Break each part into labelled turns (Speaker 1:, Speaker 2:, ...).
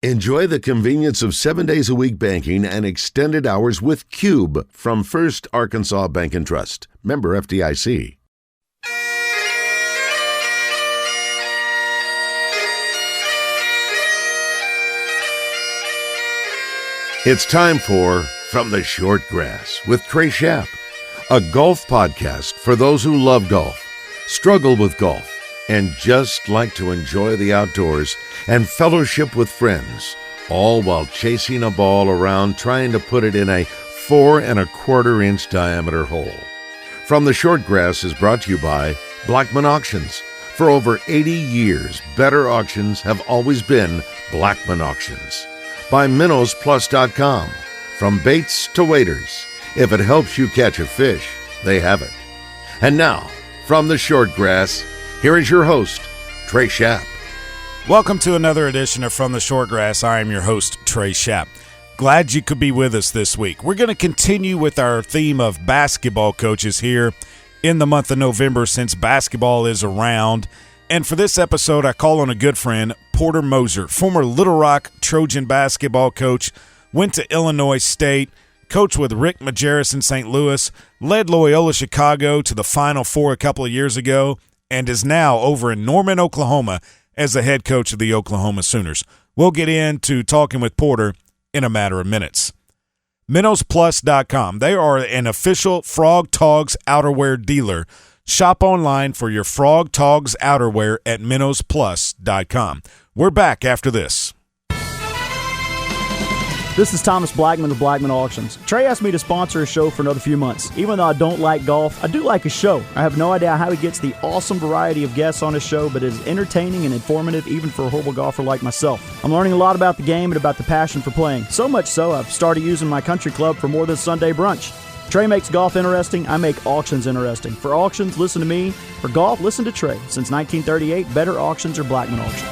Speaker 1: Enjoy the convenience of 7 days a week banking and extended hours with Cube from First Arkansas Bank and Trust. Member FDIC. It's time for From the Short Grass with Trey Schaap, a golf podcast for those who love golf, struggle with golf, and just like to enjoy the outdoors and fellowship with friends, all while chasing a ball around trying to put it in a 4 1/4 inch diameter hole. From the Short Grass is brought to you by Blackman Auctions. For over 80 years, better auctions have always been Blackman Auctions. By MinnowsPlus.com. From baits to waders, if it helps you catch a fish, they have it. And now, from the Short Grass, here is your host, Trey Schaap.
Speaker 2: Welcome to another edition of From the Short Grass. I am your host, Trey Schaap. Glad you could be with us this week. We're going to continue with our theme of basketball coaches here in the month of November since basketball is around. And for this episode, I call on a good friend, Porter Moser, former Little Rock Trojan basketball coach, went to Illinois State, coached with Rick Majerus in St. Louis, led Loyola Chicago to the Final Four a couple of years ago, and is now over in Norman, Oklahoma as the head coach of the Oklahoma Sooners. We'll get into talking with Porter in a matter of minutes. MinnowsPlus.com. They are an official Frog Togs outerwear dealer. Shop online for your Frog Togs outerwear at MinnowsPlus.com. We're back after this.
Speaker 3: This is Thomas Blackman of Blackman Auctions. Trey asked me to sponsor a show for another few months. Even though I don't like golf, I do like his show. I have no idea how he gets the awesome variety of guests on his show, but it is entertaining and informative even for a horrible golfer like myself. I'm learning a lot about the game and about the passion for playing. So much so, I've started using my country club for more than Sunday brunch. Trey makes golf interesting. I make auctions interesting. For auctions, listen to me. For golf, listen to Trey. Since 1938, better auctions are Blackman Auctions.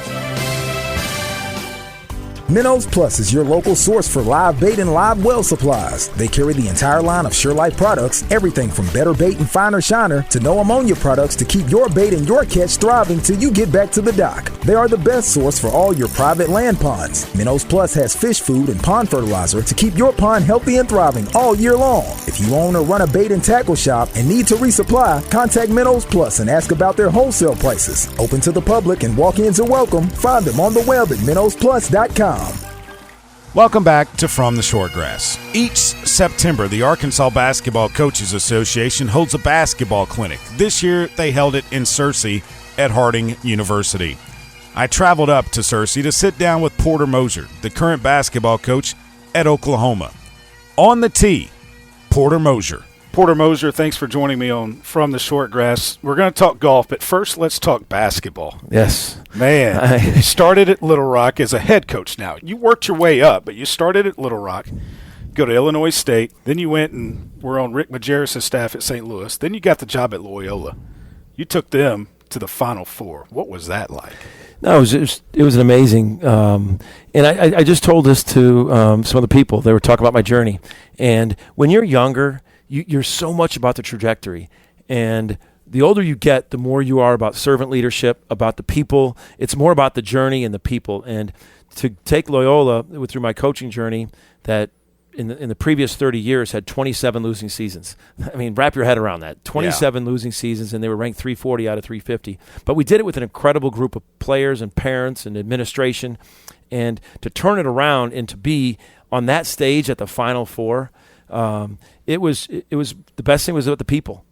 Speaker 4: Minnows Plus is your local source for live bait and live well supplies. They carry the entire line of SureLife products, everything from better bait and finer shiner to no ammonia products to keep your bait and your catch thriving till you get back to the dock. They are the best source for all your private land ponds. Minnows Plus has fish food and pond fertilizer to keep your pond healthy and thriving all year long. If you own or run a bait and tackle shop and need to resupply, contact Minnows Plus and ask about their wholesale prices. Open to the public and walk-ins are welcome. Find them on the web at MinnowsPlus.com.
Speaker 2: Welcome back to From the Short Grass. Each September, the Arkansas Basketball Coaches Association holds a basketball clinic. This year, they held it in Searcy at Harding University. I traveled up to Searcy to sit down with Porter Moser, the current basketball coach at Oklahoma. On the tee, Porter Moser. Porter Moser, thanks for joining me on From the Short Grass. We're going to talk golf, but first let's talk basketball.
Speaker 5: Yes.
Speaker 2: Man, you started at Little Rock as a head coach now. You worked your way up, but you started at Little Rock, go to Illinois State, then you went and were on Rick Majerus' staff at St. Louis, then you got the job at Loyola. You took them to the Final Four. What was that like?
Speaker 5: No, it was an amazing, and I just told this to some of the people. They were talking about my journey, and when you're younger, you're so much about the trajectory, and the older you get, the more you are about servant leadership, about the people. It's more about the journey and the people. And to take Loyola through my coaching journey, that in the previous 30 years had 27 losing seasons. I mean, wrap your head around that. 27 losing seasons, and they were ranked 340 out of 350. But we did it with an incredible group of players and parents and administration, and to turn it around and to be on that stage at the Final Four. It was the best thing was about the people,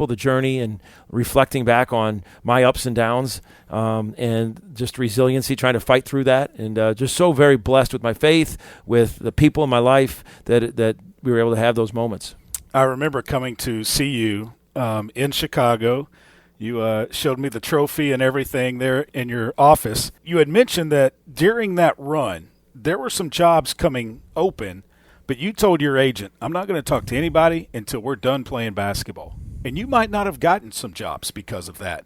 Speaker 5: the journey, and reflecting back on my ups and downs, and just resiliency, trying to fight through that, and just so very blessed with my faith, with the people in my life that we were able to have those moments.
Speaker 2: I remember coming to see you in Chicago. You showed me the trophy and everything there in your office. You had mentioned that during that run, there were some jobs coming open, but you told your agent, I'm not going to talk to anybody until we're done playing basketball. And you might not have gotten some jobs because of that.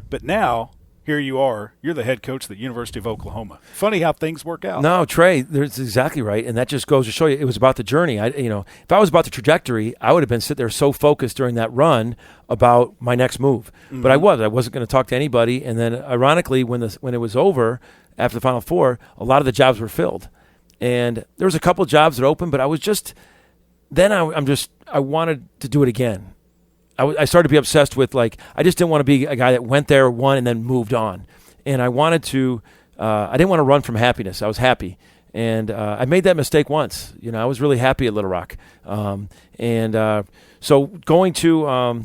Speaker 2: But now, here you are. You're the head coach at the University of Oklahoma. Funny how things work out.
Speaker 5: No, Trey, that's exactly right. And that just goes to show you it was about the journey. If I was about the trajectory, I would have been sitting there so focused during that run about my next move. Mm-hmm. But I wasn't going to talk to anybody. And then, ironically, when it was over, after the Final Four, a lot of the jobs were filled. And there was a couple of jobs that opened, but I was just – then I wanted to do it again. I started to be obsessed with, like, I just didn't want to be a guy that went there, won, and then moved on. And I wanted to I didn't want to run from happiness. I was happy. And I made that mistake once. I was really happy at Little Rock. So going to,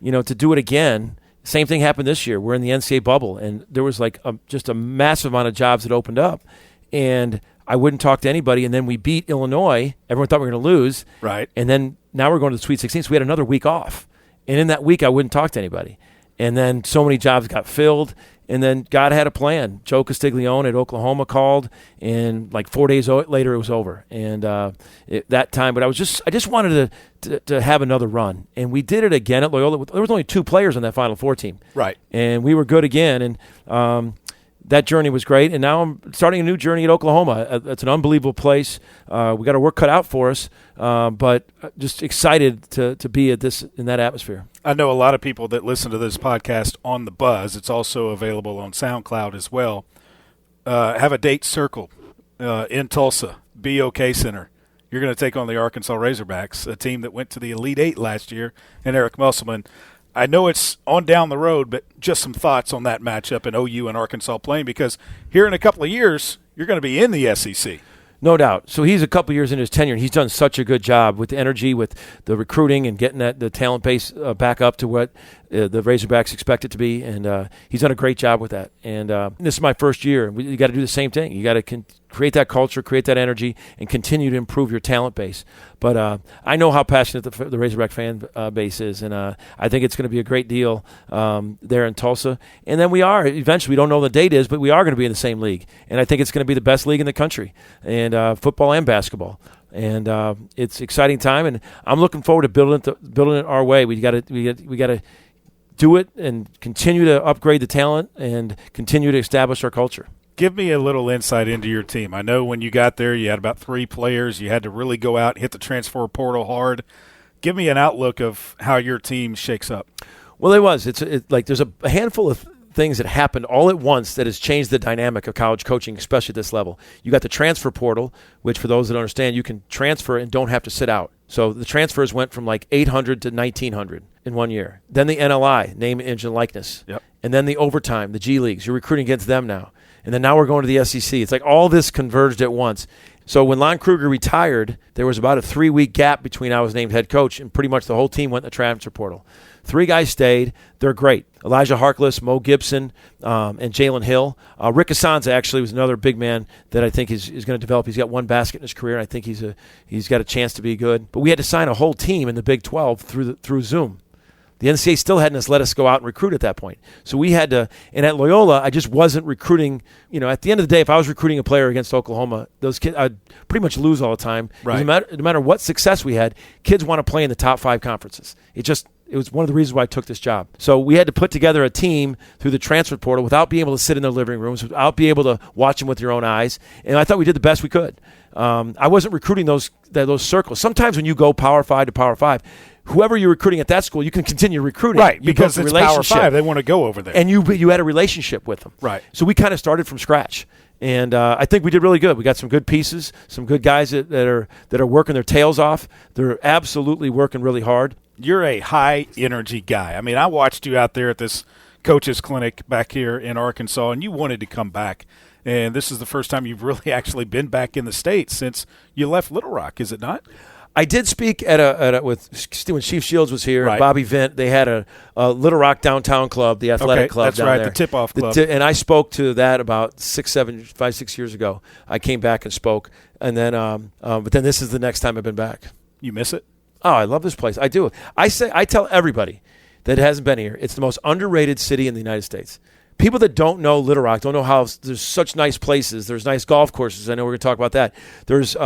Speaker 5: to do it again, same thing happened this year. We're in the NCAA bubble, and there was like just a massive amount of jobs that opened up. And I wouldn't talk to anybody, and then we beat Illinois. Everyone thought we were going to lose.
Speaker 2: Right.
Speaker 5: And then now we're going to the Sweet 16, so we had another week off. And in that week, I wouldn't talk to anybody. And then so many jobs got filled, and then God had a plan. Joe Castiglione at Oklahoma called, and like 4 days later, it was over. And that time, but I just wanted to have another run. And we did it again at Loyola. There was only 2 players on that Final Four team.
Speaker 2: Right.
Speaker 5: And we were good again, and that journey was great, and now I'm starting a new journey at Oklahoma. It's an unbelievable place. We got our work cut out for us, but just excited to be in that atmosphere.
Speaker 2: I know a lot of people that listen to this podcast on the Buzz. It's also available on SoundCloud as well. Have a date circled in Tulsa, BOK Center. You're going to take on the Arkansas Razorbacks, a team that went to the Elite Eight last year, and Eric Musselman. I know it's on down the road, but just some thoughts on that matchup and OU and Arkansas playing, because here in a couple of years, you're going to be in the SEC.
Speaker 5: No doubt. So he's a couple years into his tenure, and he's done such a good job with the energy, with the recruiting, and getting the talent base back up to what the Razorbacks expect it to be. And he's done a great job with that. And this is my first year. You got to do the same thing. You got to create that culture, create that energy, and continue to improve your talent base. But I know how passionate the Razorback fan base is, and I think it's going to be a great deal there in Tulsa. And then we don't know the date is, but we are going to be in the same league. And I think it's going to be the best league in the country, and football and basketball. And it's an exciting time, and I'm looking forward to building it our way. We got to do it and continue to upgrade the talent and continue to establish our culture.
Speaker 2: Give me a little insight into your team. I know when you got there, you had about 3 players. You had to really go out and hit the transfer portal hard. Give me an outlook of how your team shakes up.
Speaker 5: Well, it's like there's a handful of things that happened all at once that has changed the dynamic of college coaching, especially at this level. You got the transfer portal, which for those that understand, you can transfer and don't have to sit out. So the transfers went from like 800 to 1,900 in 1 year. Then the NLI, name, image, and likeness.
Speaker 2: Yep. And
Speaker 5: then the overtime, the G Leagues. You're recruiting against them now. And then now we're going to the SEC. It's like all this converged at once. So when Lon Kruger retired, there was about a 3-week gap between I was named head coach, and pretty much the whole team went in the transfer portal. 3 guys stayed. They're great. Elijah Harkless, Mo Gibson, and Jalen Hill. Rick Asanza actually was another big man that I think is going to develop. He's got 1 basket in his career. I think he's got a chance to be good. But we had to sign a whole team in the Big 12 through Zoom. The NCAA still hadn't let us go out and recruit at that point. So we had to, and at Loyola, I just wasn't recruiting. At the end of the day, if I was recruiting a player against Oklahoma, those kids, I'd pretty much lose all the time.
Speaker 2: Right.
Speaker 5: No matter what success we had, kids want to play in the top 5 conferences. It was one of the reasons why I took this job. So we had to put together a team through the transfer portal without being able to sit in their living rooms, without being able to watch them with your own eyes. And I thought we did the best we could. I wasn't recruiting those circles. Sometimes when you go Power 5 to Power 5, whoever you're recruiting at that school, you can continue recruiting.
Speaker 2: Right, because it's Power 5. They want to go over there.
Speaker 5: And you had a relationship with them.
Speaker 2: Right.
Speaker 5: So we kind of started from scratch. And I think we did really good. We got some good pieces, some good guys that are working their tails off. They're absolutely working really hard.
Speaker 2: You're a high-energy guy. I mean, I watched you out there at this coaches clinic back here in Arkansas, and you wanted to come back. And this is the first time you've really actually been back in the States since you left Little Rock, is it not?
Speaker 5: I did speak when Chief Shields was here,
Speaker 2: right.
Speaker 5: Bobby Vint. They had a Little Rock Downtown Club, the athletic club
Speaker 2: that's
Speaker 5: down
Speaker 2: right,
Speaker 5: there.
Speaker 2: the tip-off club.
Speaker 5: And I spoke to that about 6 years ago. I came back and spoke. And then, but then this is the next time I've been back.
Speaker 2: You miss it?
Speaker 5: Oh, I love this place. I do. I tell everybody that hasn't been here, it's the most underrated city in the United States. People that don't know Little Rock don't know how there's such nice places. There's nice golf courses. I know we're going to talk about that. There's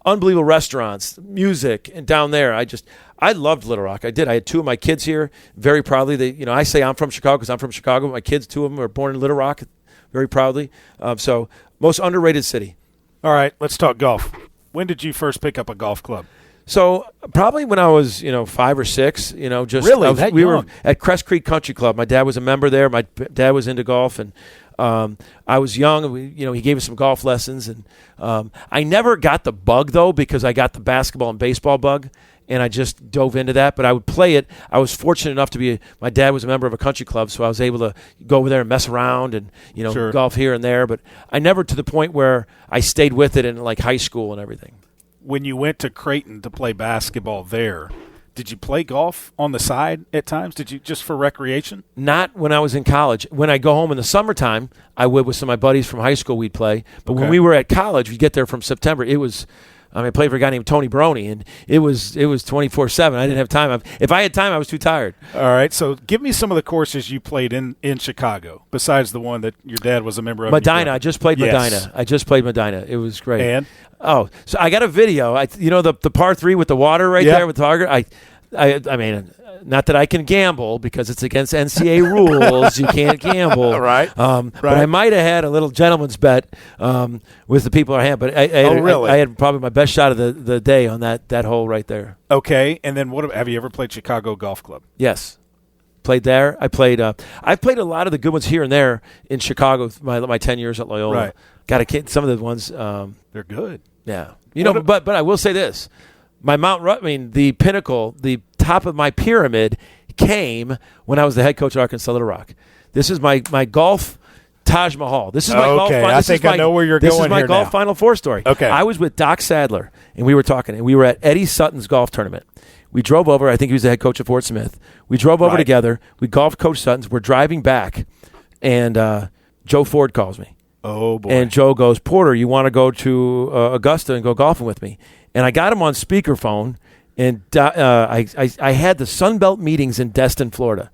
Speaker 5: unbelievable restaurants, music, and down there, I loved Little Rock. I did. I had 2 of my kids here very proudly. I say I'm from Chicago because I'm from Chicago. My kids, 2 of them, were born in Little Rock very proudly. So most underrated city.
Speaker 2: All right, let's talk golf. When did you first pick up a golf club?
Speaker 5: So probably when I was, 5 or 6, just
Speaker 2: really?
Speaker 5: we were at Crest Creek Country Club. My dad was a member there. My dad was into golf, and I was young. He gave us some golf lessons, and I never got the bug though because I got the basketball and baseball bug. And I just dove into that, but I would play it. I was fortunate enough to my dad was a member of a country club, so I was able to go over there and mess around and,
Speaker 2: Sure.
Speaker 5: golf here and there. But I never to the point where I stayed with it in like high school and everything.
Speaker 2: When you went to Creighton to play basketball there, did you play golf on the side at times? Did you just for recreation?
Speaker 5: Not when I was in college. When I go home in the summertime, I would with some of my buddies from high school, we'd play. But when we were at college, we'd get there from September. I played for a guy named Tony Baroni, and it was 24/7. I didn't have time. If I had time, I was too tired.
Speaker 2: All right, so give me some of the courses you played in Chicago, besides the one that your dad was a member of.
Speaker 5: Medina. I just played
Speaker 2: Yes.
Speaker 5: Medina. I just played Medina. It was great.
Speaker 2: And?
Speaker 5: Oh, so I got a video. The par 3 with the water right there with Tiger. I mean, not that I can gamble because it's against NCAA rules. You can't gamble.
Speaker 2: Right.
Speaker 5: But I might have had a little gentleman's bet with the people I had. But
Speaker 2: really?
Speaker 5: I had probably my best shot of the day on that hole right there.
Speaker 2: Okay, and then have you ever played Chicago Golf Club?
Speaker 5: Yes. Played there. I played a lot of the good ones here and there in Chicago. My 10 years at Loyola.
Speaker 2: Right.
Speaker 5: Got a kid. Some of the ones.
Speaker 2: They're good.
Speaker 5: Yeah. But I will say this. The pinnacle, the top of my pyramid came when I was the head coach at Arkansas Little Rock. This is my golf Taj Mahal. This is my golf.
Speaker 2: I think I know where you're going here.
Speaker 5: This is my golf Final Four story.
Speaker 2: Okay.
Speaker 5: I was with Doc Sadler, and we were talking, and we were at Eddie Sutton's golf tournament. We drove over. I think he was the head coach at Fort Smith. We drove over together. We golfed Coach Sutton's. We're driving back, and Joe Ford calls me.
Speaker 2: Oh, boy.
Speaker 5: And Joe goes, Porter, you want to go to Augusta and go golfing with me? And I got him on speakerphone, and I had the Sunbelt meetings in Destin, Florida.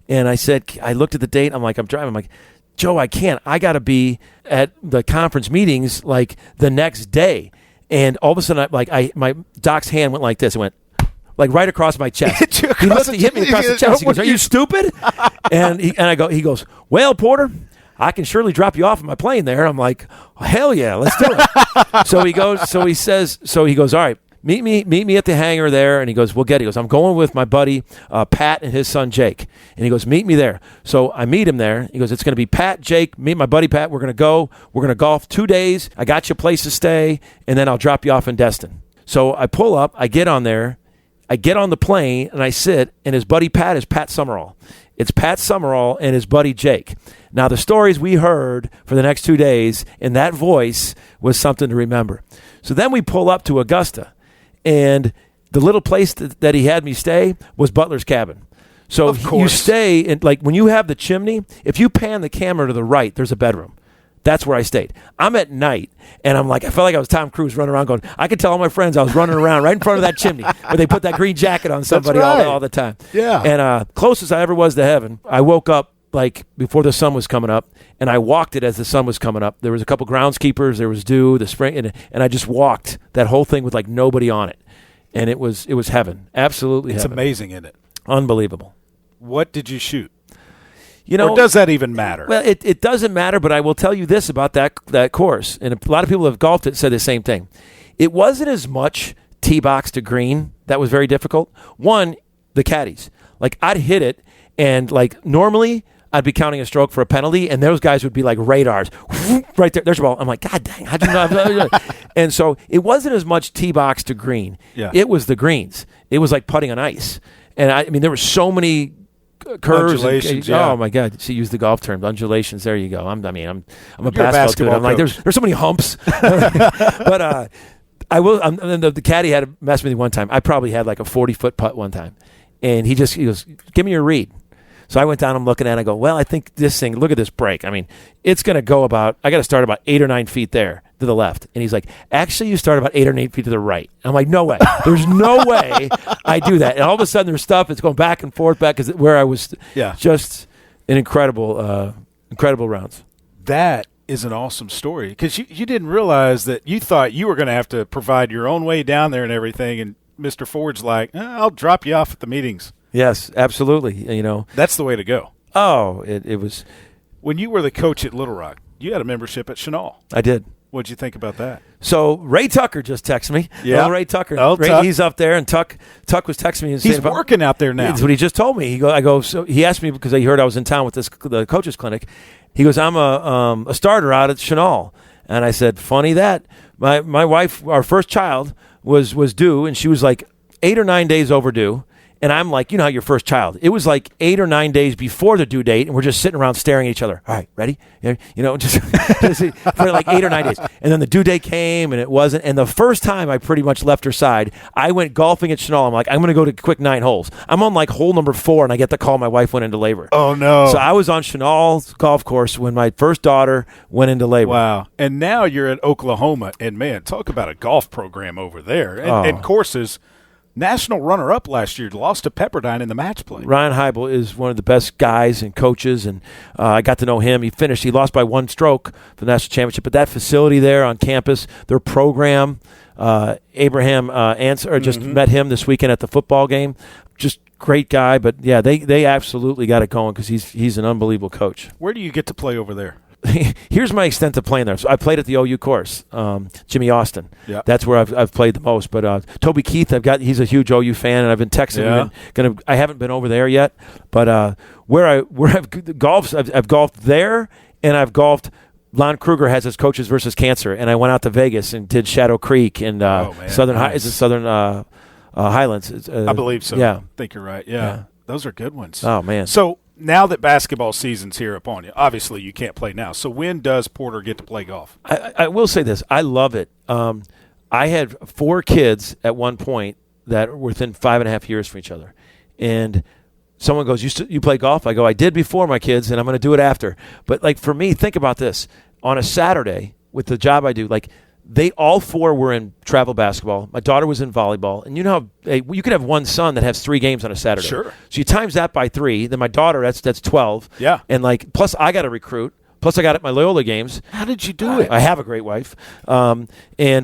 Speaker 5: And I looked at the date. I'm driving. I'm like, Joe, I can't. I got to be at the conference meetings like the next day. And all of a sudden, my Doc's hand went like this. It went like right across my chest. He hit me across the chest. He goes, "Are you stupid?" and he goes, "Well, Porter, I can surely drop you off in my plane there." I'm like, hell yeah, let's do it. So he goes, all right, meet me at the hangar there. And he goes, he goes, I'm going with my buddy, Pat, and his son, Jake. And he goes, meet me there. So I meet him there. He goes, it's going to be Pat, Jake, meet my buddy, Pat. We're going to golf 2 days. I got you a place to stay. And then I'll drop you off in Destin. So I pull up, I get on there, I get on the plane, and I sit, and his buddy Pat is Pat Summerall. It's Pat Summerall and his buddy Jake. Now, the stories we heard for the next 2 days in that voice was something to remember. So then we pull up to Augusta, and the little place that he had me stay was Butler's Cabin. So you stay, in, like when you have the chimney, if you pan the camera to the right, there's a bedroom. That's where I stayed. I'm at night, and I felt like I was Tom Cruise running around going, I could tell all my friends I was running around right in front of that chimney where they put that green jacket on somebody all the time.
Speaker 2: Yeah.
Speaker 5: And closest I ever was to heaven, I woke up like before the sun was coming up, and I walked it as the sun was coming up. There was a couple groundskeepers, there was dew, the spring, and I just walked that whole thing with like nobody on it. And it was heaven. Absolutely heaven.
Speaker 2: It's amazing, isn't it?
Speaker 5: Unbelievable.
Speaker 2: What did you shoot? Or does that even matter?
Speaker 5: Well, it doesn't matter, but I will tell you this about that course, and a lot of people who have golfed it said the same thing. It wasn't as much tee box to green that was very difficult. One, the caddies. Like, I'd hit it, and like normally I'd be counting a stroke for a penalty, and those guys would be like radars. Right there, there's a ball. I'm like, God dang, how'd you know? And so it wasn't as much tee box to green.
Speaker 2: Yeah.
Speaker 5: It was the greens. It was like putting on ice. And I mean, there were so many curves.
Speaker 2: Undulations,
Speaker 5: Oh my God! She used the golf term, undulations. There you go. I'm a basketball dude. I'm like, there's so many humps. But I will. And the caddy had to mess with me one time. I probably had like a 40-foot putt one time, and he goes, "Give me your read." So I went down. I'm looking at it. I go, well, I think this thing. Look at this break. I mean, it's going to go about. I got to start about 8 or 9 feet there to the left. And he's like, actually, you start about 8 or 8 feet to the right. I'm like, no way. There's no way I do that. And all of a sudden, there's stuff. It's going back and forth, because where I was.
Speaker 2: Yeah.
Speaker 5: Just an incredible rounds.
Speaker 2: That is an awesome story, because you didn't realize that you thought you were going to have to provide your own way down there and everything. And Mr. Ford's like, I'll drop you off at the meetings.
Speaker 5: Yes, absolutely.
Speaker 2: That's the way to go.
Speaker 5: Oh, it was.
Speaker 2: When you were the coach at Little Rock, you had a membership at Chenal.
Speaker 5: I did.
Speaker 2: What'd you think about that?
Speaker 5: So Ray Tucker just texted me.
Speaker 2: Yeah.
Speaker 5: Little Ray Tucker.
Speaker 2: Tuck.
Speaker 5: He's up there, and Tuck was texting me. And
Speaker 2: He's working out there now.
Speaker 5: That's what he just told me. So he asked me because he heard I was in town with the coaches clinic. He goes, I'm a starter out at Chenal. And I said, funny that. My wife, our first child, was due, and she was like 8 or 9 days overdue. And I'm like, you know how your first child. It was like 8 or 9 days before the due date, and we're just sitting around staring at each other. All right, ready? Just for like 8 or 9 days. And then the due date came, and it wasn't. And the first time I pretty much left her side, I went golfing at Chenal. I'm like, I'm going to go to quick 9 holes. I'm on like hole number 4, and I get the call my wife went into labor.
Speaker 2: Oh, no.
Speaker 5: So I was on Chenal golf course when my first daughter went into labor.
Speaker 2: Wow. And now you're at Oklahoma, and, man, talk about a golf program over there. And courses. National runner-up last year, lost to Pepperdine in the match play.
Speaker 5: Ryan Heibel is one of the best guys and coaches, and I got to know him. He lost by 1 stroke for the national championship, but that facility there on campus, their program, Abraham Answer, just met him this weekend at the football game. Just great guy, but, yeah, they absolutely got it going because he's an unbelievable coach.
Speaker 2: Where do you get to play over there?
Speaker 5: Here's my extent of playing there. So I played at the OU course, Jimmy Austin.
Speaker 2: Yeah.
Speaker 5: That's where I've played the most. But Toby Keith, he's a huge OU fan, and I've been texting him. I haven't been over there yet, but where I've golfed, I've golfed there, and I've golfed. Lon Kruger has his Coaches versus Cancer, and I went out to Vegas and did Shadow Creek and Southern Highlands.
Speaker 2: I believe so.
Speaker 5: Yeah,
Speaker 2: I think you're right. Yeah, those are good ones.
Speaker 5: Oh man.
Speaker 2: So. Now that basketball season's here upon you, obviously you can't play now. So when does Porter get to play golf?
Speaker 5: I will say this. I love it. I had 4 kids at one point that were within 5.5 years from each other. And someone goes, you play golf? I go, I did before my kids, and I'm going to do it after. But, like, for me, think about this. On a Saturday, with the job I do, like, they all 4 were in travel basketball. My daughter was in volleyball. And you know how you could have one son that has 3 games on a Saturday.
Speaker 2: Sure. So
Speaker 5: you times that by 3. Then my daughter, that's 12.
Speaker 2: Yeah.
Speaker 5: And, like, plus I got to recruit. Plus I got at my Loyola games.
Speaker 2: How did you do it?
Speaker 5: I have a great wife. But I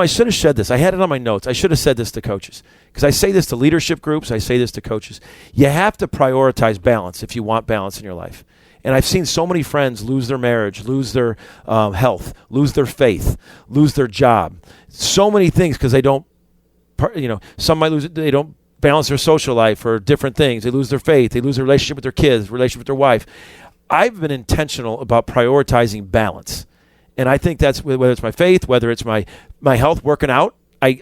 Speaker 5: should have said this. I had it on my notes. I should have said this to coaches because I say this to leadership groups. I say this to coaches. You have to prioritize balance if you want balance in your life. And I've seen so many friends lose their marriage, lose their health, lose their faith, lose their job. So many things because they don't, some might lose it. They don't balance their social life or different things. They lose their faith. They lose their relationship with their kids, relationship with their wife. I've been intentional about prioritizing balance. And I think that's whether it's my faith, whether it's my health, working out. I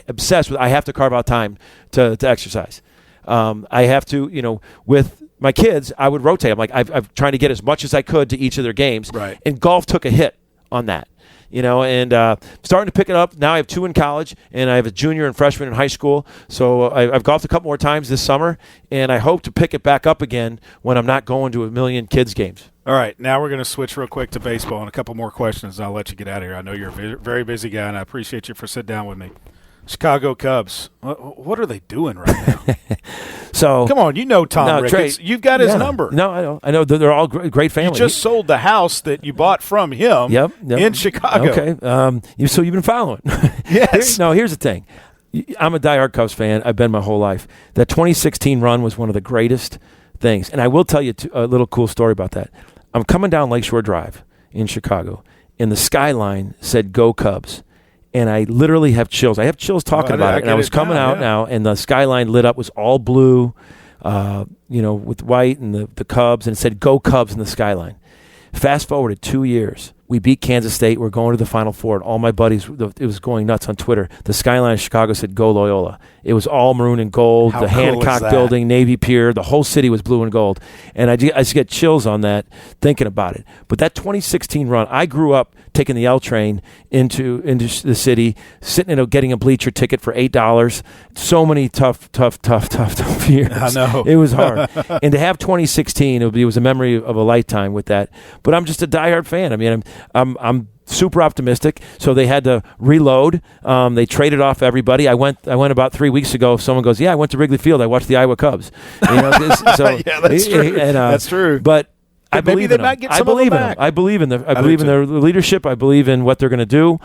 Speaker 5: obsessed with. I have to carve out time to exercise. I have to, with my kids, I would rotate. I'm like, I'm trying to get as much as I could to each of their games.
Speaker 2: Right.
Speaker 5: And golf took a hit on that. And starting to pick it up. Now I have 2 in college, and I have a junior and freshman in high school. So I've golfed a couple more times this summer, and I hope to pick it back up again when I'm not going to a million kids' games.
Speaker 2: All right, now we're going to switch real quick to baseball and a couple more questions, and I'll let you get out of here. I know you're a very busy guy, and I appreciate you for sitting down with me. Chicago Cubs, what are they doing right now?
Speaker 5: So
Speaker 2: come on, Tom Ricketts.
Speaker 5: Trey,
Speaker 2: you've got his number.
Speaker 5: No, I know. They're all great family.
Speaker 2: You just sold the house that you bought from him in Chicago.
Speaker 5: Okay, so you've been following.
Speaker 2: Yes.
Speaker 5: Here's the thing. I'm a diehard Cubs fan. I've been my whole life. That 2016 run was one of the greatest things. And I will tell you a little cool story about that. I'm coming down Lakeshore Drive in Chicago, and the skyline said, "Go Cubs." And I literally have chills. I have chills talking about it. And I was coming out now, and the skyline lit up, was all blue, with white and the Cubs, and it said, "Go Cubs" in the skyline. Fast forwarded 2 years. We beat Kansas State. We're going to the Final Four. And all my buddies, it was going nuts on Twitter. The skyline of Chicago said, "Go Loyola." It was all maroon and gold. The Hancock Building, Navy Pier, the whole city was blue and gold. And I just get chills on that thinking about it. But that 2016 run, I grew up taking the L train into the city, sitting getting a bleacher ticket for $8. So many tough years.
Speaker 2: I know.
Speaker 5: It was hard. And to have 2016, it was a memory of a lifetime with that. But I'm just a diehard fan. I mean, I'm super optimistic. So they had to reload. They traded off everybody. I went about 3 weeks ago. If someone goes, "Yeah, I went to Wrigley Field. I watched the Iowa Cubs."
Speaker 2: Yeah, that's true. That's true.
Speaker 5: But I believe in them. I believe in them. I believe in their leadership. I believe in what they're going to do.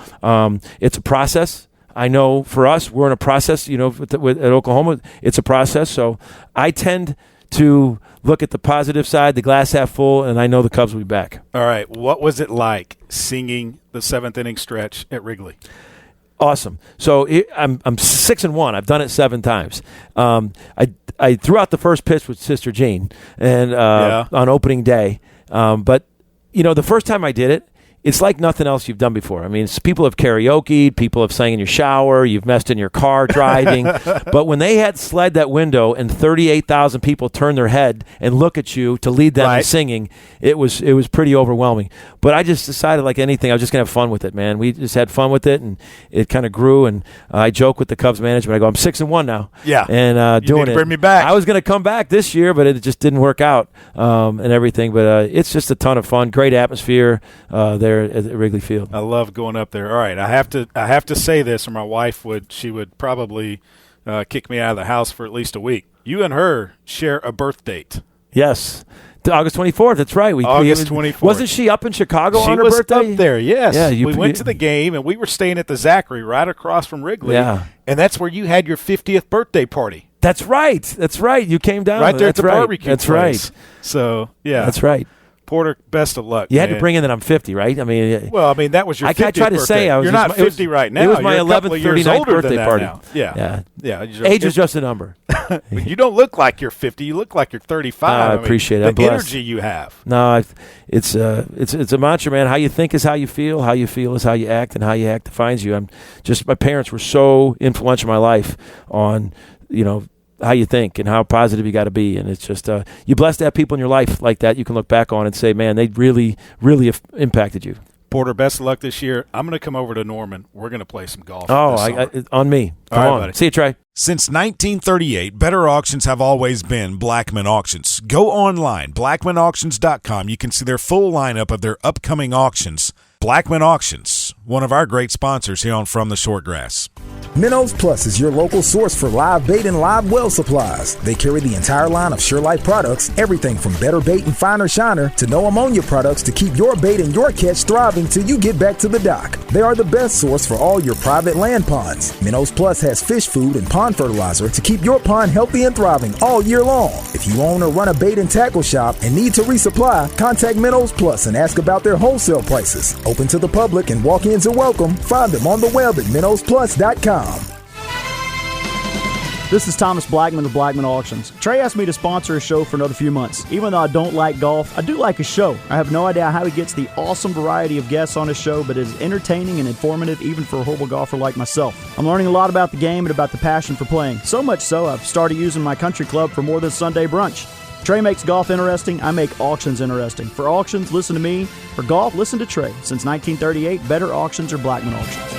Speaker 5: It's a process. I know for us, we're in a process. At Oklahoma, it's a process. So I tend to look at the positive side, the glass half full, and I know the Cubs will be back.
Speaker 2: All right. What was it like singing the seventh inning stretch at Wrigley?
Speaker 5: Awesome. So I'm 6-1. I've done it 7 times. I threw out the first pitch with Sister Jean and on opening day. But the first time I did it, it's like nothing else you've done before. I mean, people have karaoke'd, people have sang in your shower, you've messed in your car driving. But when they had slid that window and 38,000 people turn their head and look at you to lead them in singing, it was pretty overwhelming. But I just decided, like anything, I was just going to have fun with it, man. We just had fun with it, and it kind of grew. And I joke with the Cubs management. I go, I'm 6-1 now.
Speaker 2: Yeah.
Speaker 5: And
Speaker 2: doing it. Bring me back.
Speaker 5: I was going to come back this year, but it just didn't work out and everything. But it's just a ton of fun. Great atmosphere there at Wrigley Field.
Speaker 2: I love going up there. All right, I have to say this, or my wife would probably kick me out of the house for at least a week. You and her share a birth date.
Speaker 5: Yes. August 24th. That's right.
Speaker 2: August 24th.
Speaker 5: Wasn't she up in Chicago on her birthday?
Speaker 2: She was up there, yes.
Speaker 5: Yeah,
Speaker 2: we went to the game, and we were staying at the Zachary right across from Wrigley.
Speaker 5: Yeah.
Speaker 2: And that's where you had your 50th birthday party.
Speaker 5: That's right. That's right. You came down.
Speaker 2: Right there at the barbecue
Speaker 5: That's
Speaker 2: place.
Speaker 5: Right.
Speaker 2: So, yeah.
Speaker 5: That's right.
Speaker 2: Porter, best of luck.
Speaker 5: You had to bring in that I'm 50, right? I mean,
Speaker 2: that was your 50th
Speaker 5: I tried to
Speaker 2: birthday.
Speaker 5: say
Speaker 2: You're not 50 right now.
Speaker 5: It was my
Speaker 2: You're
Speaker 5: 11th, 39th birthday party.
Speaker 2: Now. Yeah.
Speaker 5: Age is just a number.
Speaker 2: You don't look like you're 50. You look like you're 35.
Speaker 5: I appreciate it. I'm
Speaker 2: the
Speaker 5: blessed.
Speaker 2: energy you have.
Speaker 5: No, it's a mantra, man. How you think is how you feel. How you feel is how you act, and how you act defines you. My parents were so influential in my life on, how you think and how positive you got to be. And it's just, you're blessed to have people in your life like that you can look back on and say, man, they really, really have impacted you.
Speaker 2: Porter, best of luck this year. I'm going to come over to Norman. We're going to play some golf.
Speaker 5: On me. Come on.
Speaker 2: Buddy.
Speaker 5: See you, Trey.
Speaker 2: Since 1938, better auctions have always been Blackman Auctions. Go online, blackmanauctions.com. You can see their full lineup of their upcoming auctions. Blackman Auctions, one of our great sponsors here on From the Shortgrass.
Speaker 4: Minnows Plus is your local source for live bait and live well supplies. They carry the entire line of SureLife products, everything from better bait and finer shiner to no ammonia products to keep your bait and your catch thriving till you get back to the dock. They are the best source for all your private land ponds. Minnows Plus has fish food and pond fertilizer to keep your pond healthy and thriving all year long. If you own or run a bait and tackle shop and need to resupply, contact Minnows Plus and ask about their wholesale prices. Open to the public and walk-ins are welcome. Find them on the web at minnowsplus.com.
Speaker 3: This is Thomas Blackman of Blackman Auctions. Trey asked me to sponsor a show for another few months. Even though I don't like golf, I do like a show. I have no idea how he gets the awesome variety of guests on his show, but it is entertaining and informative even for a horrible golfer like myself. I'm learning a lot about the game and about the passion for playing. So much so, I've started using my country club for more than Sunday brunch. Trey makes golf interesting. I make auctions interesting. For auctions, listen to me. For golf, listen to Trey. Since 1938, better auctions are Blackman Auctions.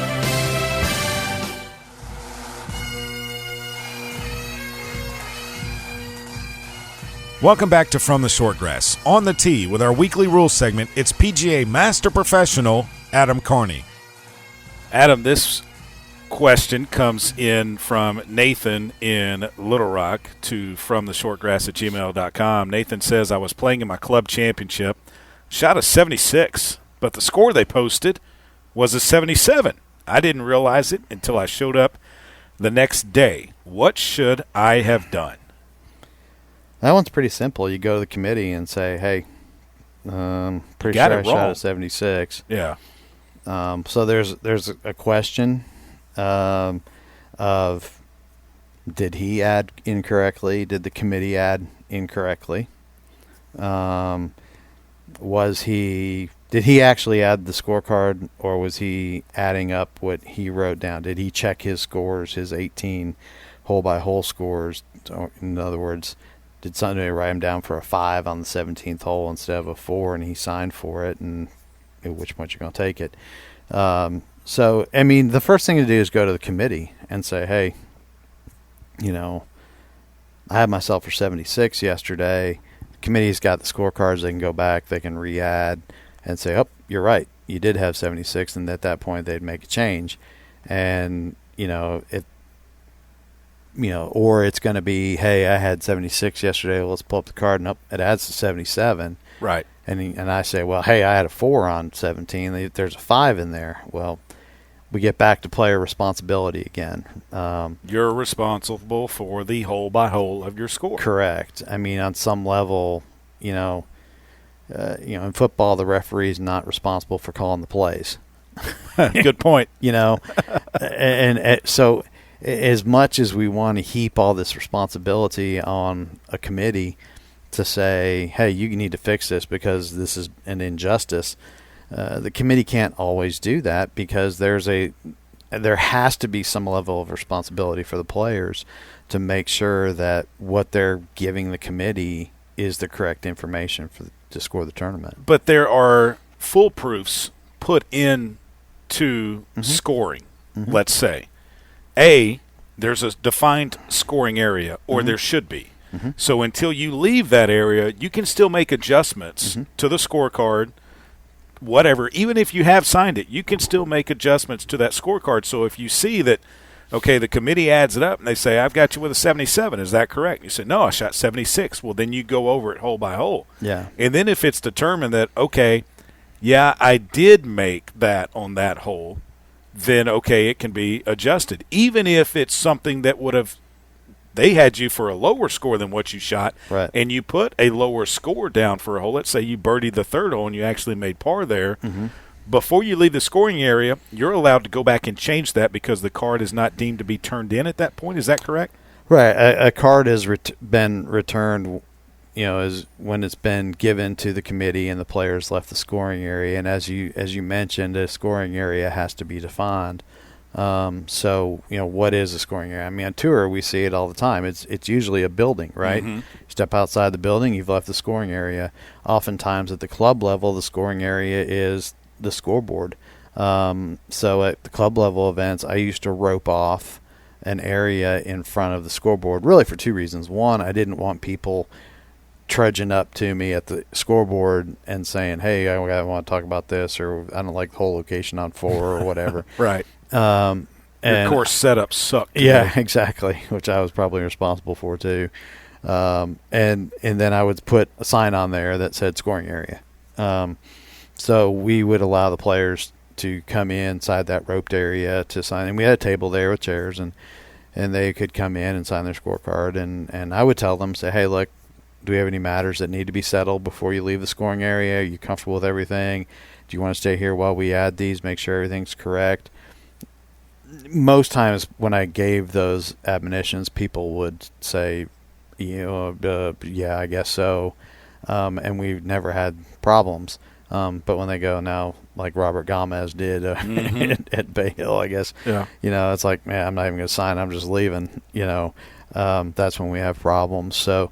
Speaker 2: Welcome back to From the Shortgrass. On the tee with our weekly rules segment, it's PGA Master Professional Adam Carney. Adam, this question comes in from Nathan in Little Rock to fromtheshortgrass@gmail.com. Nathan says, I was playing in my club championship, shot a 76, but the score they posted was a 77. I didn't realize it until I showed up the next day. What should I have done?
Speaker 6: That one's pretty simple. You go to the committee and say, hey, pretty sure I shot a 76.
Speaker 2: Yeah.
Speaker 6: So there's a question of did he add incorrectly? Did the committee add incorrectly? Did he actually add the scorecard, or was he adding up what he wrote down? Did he check his scores, his 18 hole-by-hole scores? In other words, did somebody write him down for a 5 on the 17th hole instead of a 4, and he signed for it, and at which point you're going to take it? So, I mean, the first thing to do is go to the committee and say, hey, I had myself for 76 yesterday. The committee's got the scorecards. They can go back. They can re-add and say, oh, you're right. You did have 76, and at that point they'd make a change. And, or it's going to be, hey, I had 76 yesterday. Let's pull up the card, and it adds to 77.
Speaker 2: Right.
Speaker 6: And I say, well, hey, I had a 4 on 17. There's a 5 in there. Well, we get back to player responsibility again.
Speaker 2: You're responsible for the hole by hole of your score.
Speaker 6: Correct. I mean, on some level, in football, the referee is not responsible for calling the plays.
Speaker 2: Good point.
Speaker 6: And so as much as we want to heap all this responsibility on a committee to say, hey, you need to fix this because this is an injustice, the committee can't always do that because there has to be some level of responsibility for the players to make sure that what they're giving the committee is the correct information to score the tournament.
Speaker 2: But there are full proofs put into scoring, let's say. There's a defined scoring area, or there should be. So until you leave that area, you can still make adjustments to the scorecard, whatever. Even if you have signed it, you can still make adjustments to that scorecard. So if you see that, okay, the committee adds it up and they say, I've got you with a 77, is that correct? You say, no, I shot 76. Well, then you go over it hole by hole.
Speaker 6: Yeah.
Speaker 2: And then if it's determined that, okay, yeah, I did make that on that hole, then, okay, it can be adjusted. Even if it's something that would have – they had you for a lower score than what you shot,
Speaker 6: right,
Speaker 2: and you put a lower score down for a hole. Let's say you birdied the third hole and you actually made par there. Before you leave the scoring area, you're allowed to go back and change that because the card is not deemed to be turned in at that point. Is that correct?
Speaker 6: Right. A card has been returned – is when it's been given to the committee and the players left the scoring area. And as you mentioned, a scoring area has to be defined. So what is a scoring area? I mean, on tour we see it all the time. It's usually a building, right? Step outside the building, you've left the scoring area. Oftentimes at the club level, the scoring area is the scoreboard. So at the club level events, I used to rope off an area in front of the scoreboard, really for two reasons. One, I didn't want people trudging up to me at the scoreboard and saying, hey, I want to talk about this, or I don't like the whole location on 4 or whatever.
Speaker 2: Right.
Speaker 6: And
Speaker 2: your course setup sucked.
Speaker 6: Yeah, exactly, which I was probably responsible for too. And then I would put a sign on there that said scoring area. So we would allow the players to come inside that roped area to sign. And we had a table there with chairs, and they could come in and sign their scorecard. And I would tell them, say, hey, look, do we have any matters that need to be settled before you leave the scoring area? Are you comfortable with everything? Do you want to stay here while we add these, make sure everything's correct? Most times when I gave those admonitions, people would say, yeah, I guess so. And we've never had problems. But when they go now, like Robert Gomez did at Bay Hill, I guess, it's like, man, I'm not even going to sign. I'm just leaving. That's when we have problems. So,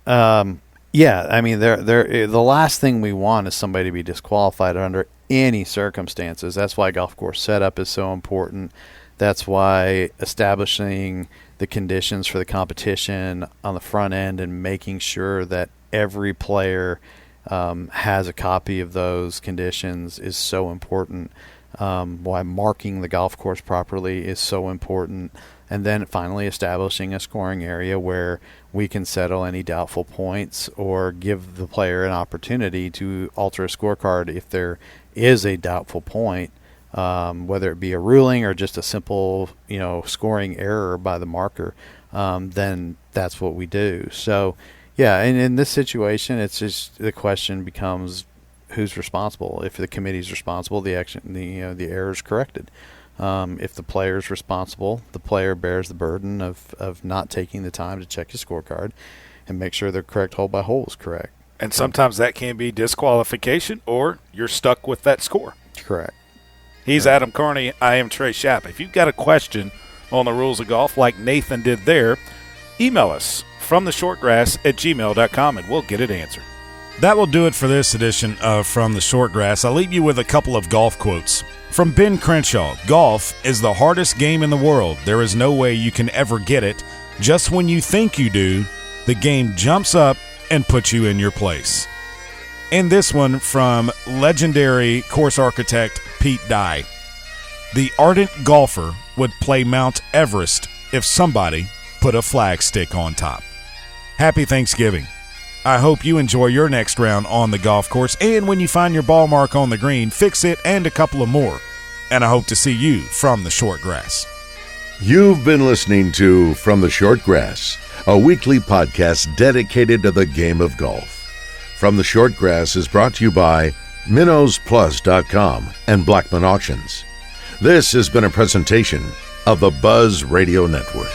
Speaker 6: I mean, the last thing we want is somebody to be disqualified under any circumstances. That's why golf course setup is so important. That's why establishing the conditions for the competition on the front end and making sure that every player has a copy of those conditions is so important. Why marking the golf course properly is so important. And then finally establishing a scoring area where we can settle any doubtful points or give the player an opportunity to alter a scorecard if there is a doubtful point, whether it be a ruling or just a simple, scoring error by the marker, then that's what we do. So, yeah, and in this situation, it's just the question becomes who's responsible. If the committee's responsible, the error is corrected. If the player is responsible, the player bears the burden of not taking the time to check his scorecard and make sure the correct hole by hole is correct.
Speaker 2: And sometimes that can be disqualification, or you're stuck with that score.
Speaker 6: Correct.
Speaker 2: He's Adam Carney. I am Trey Schaap. If you've got a question on the rules of golf like Nathan did there, email us from theshortgrass@gmail.com and we'll get it answered. That will do it for this edition of From the Shortgrass. I'll leave you with a couple of golf quotes. From Ben Crenshaw, golf is the hardest game in the world. There is no way you can ever get it. Just when you think you do, the game jumps up and puts you in your place. And this one from legendary course architect Pete Dye. The ardent golfer would play Mount Everest if somebody put a flagstick on top. Happy Thanksgiving. I hope you enjoy your next round on the golf course, and when you find your ball mark on the green, fix it and a couple of more. and I hope to see you from the short grass.
Speaker 1: You've been listening to From the Short Grass, a weekly podcast dedicated to the game of golf. From the Short Grass is brought to you by MinnowsPlus.com and Blackman Auctions. This has been a presentation of the Buzz Radio Network.